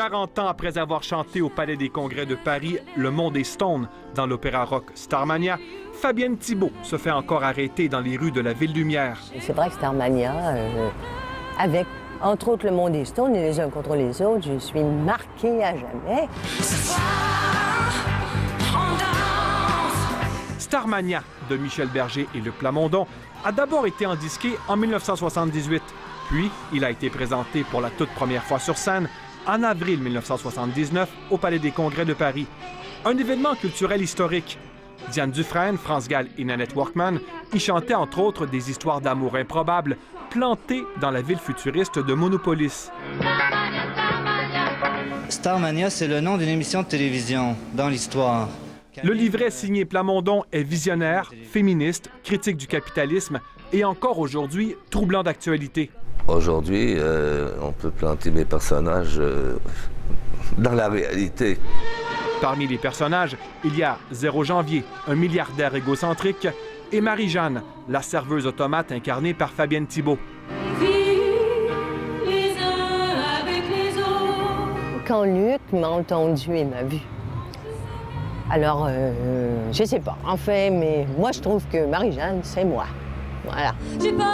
40 ans après avoir chanté au Palais des Congrès de Paris Le Monde est Stone dans l'opéra rock Starmania, Fabienne Thibault se fait encore arrêter dans les rues de la Ville-Lumière. C'est vrai que Starmania, avec entre autres Le Monde est Stone et les uns contre les autres, je suis marquée à jamais. Starmania de Michel Berger et Luc Plamondon a d'abord été endisqué en 1978, puis il a été présenté pour la toute première fois sur scène en avril 1979 au Palais des Congrès de Paris. Un événement culturel historique. Diane Dufresne, France Gall et Nanette Workman y chantaient entre autres des histoires d'amour improbables plantées dans la ville futuriste de Monopolis. Starmania, c'est le nom d'une émission de télévision dans l'histoire. Le livret signé Plamondon est visionnaire, féministe, critique du capitalisme et encore aujourd'hui troublant d'actualité. Aujourd'hui, on peut planter mes personnages dans la réalité. Parmi les personnages, il y a 0 Janvier, un milliardaire égocentrique, et Marie-Jeanne, la serveuse automate incarnée par Fabienne Thibault. Quand Luc m'a entendu et m'a vu, alors, je sais pas, enfin, mais moi je trouve que Marie-Jeanne, c'est moi. Voilà. J'ai peur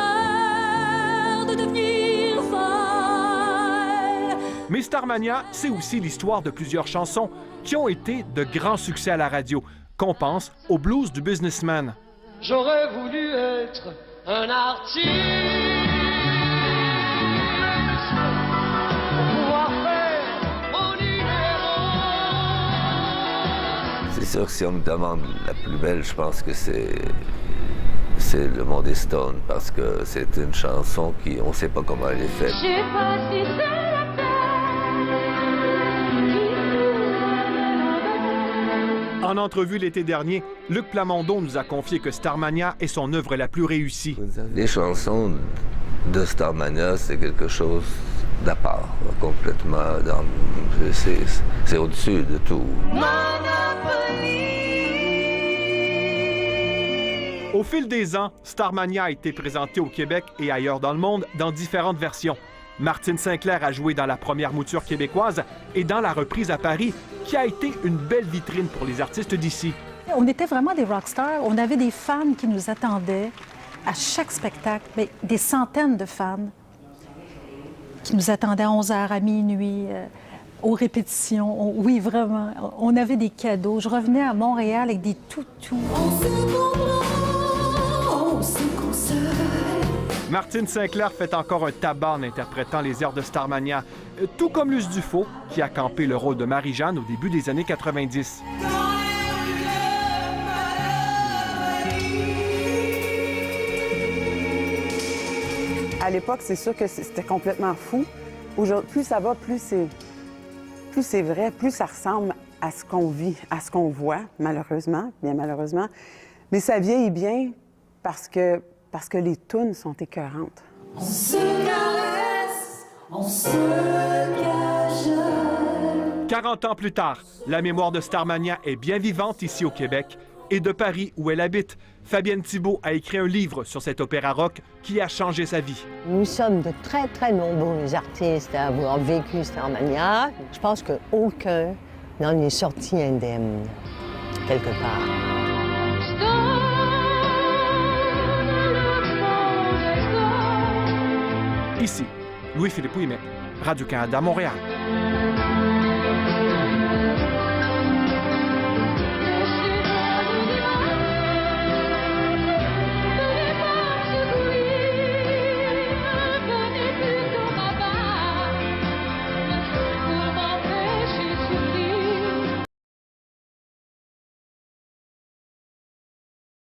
de devenir folle. Mais Starmania, c'est aussi l'histoire de plusieurs chansons qui ont été de grands succès à la radio, qu'on pense au blues du businessman. J'aurais voulu être un artiste pour pouvoir faire mon numéro. C'est sûr que si on me demande la plus belle, je pense que c'est Le Monde est Stone, parce que c'est une chanson qui, on ne sait pas comment elle est faite. Je sais pas si c'est la En entrevue l'été dernier, Luc Plamondon nous a confié que Starmania est son œuvre la plus réussie. Les chansons de Starmania, c'est quelque chose d'à part, complètement. C'est au-dessus de tout. Au fil des ans, Starmania a été présenté au Québec et ailleurs dans le monde dans différentes versions. Martine Sinclair a joué dans la première mouture québécoise et dans la reprise à Paris, qui a été une belle vitrine pour les artistes d'ici. On était vraiment des rockstars. On avait des fans qui nous attendaient à chaque spectacle, mais des centaines de fans qui nous attendaient à 11h, à minuit, aux répétitions. Oui, vraiment. On avait des cadeaux. Je revenais à Montréal avec des toutous. Martine Sinclair fait encore un tabac en interprétant les airs de Starmania, tout comme Luce Dufaux, qui a campé le rôle de Marie-Jeanne au début des années 90. À l'époque, c'est sûr que c'était complètement fou. Aujourd'hui, plus ça va, plus c'est vrai, plus ça ressemble à ce qu'on vit, à ce qu'on voit, malheureusement, bien malheureusement. Mais ça vieillit bien parce que les tunes sont écœurantes. On se caresse, on se cache. 40 ans plus tard, la mémoire de Starmania est bien vivante ici au Québec et de Paris où elle habite. Fabienne Thibault a écrit un livre sur cet opéra rock qui a changé sa vie. Nous sommes de très, très nombreux artistes à avoir vécu Starmania. Je pense qu'aucun n'en est sorti indemne, quelque part. Ici, Louis-Philippe Ouimet, Radio-Canada, Montréal.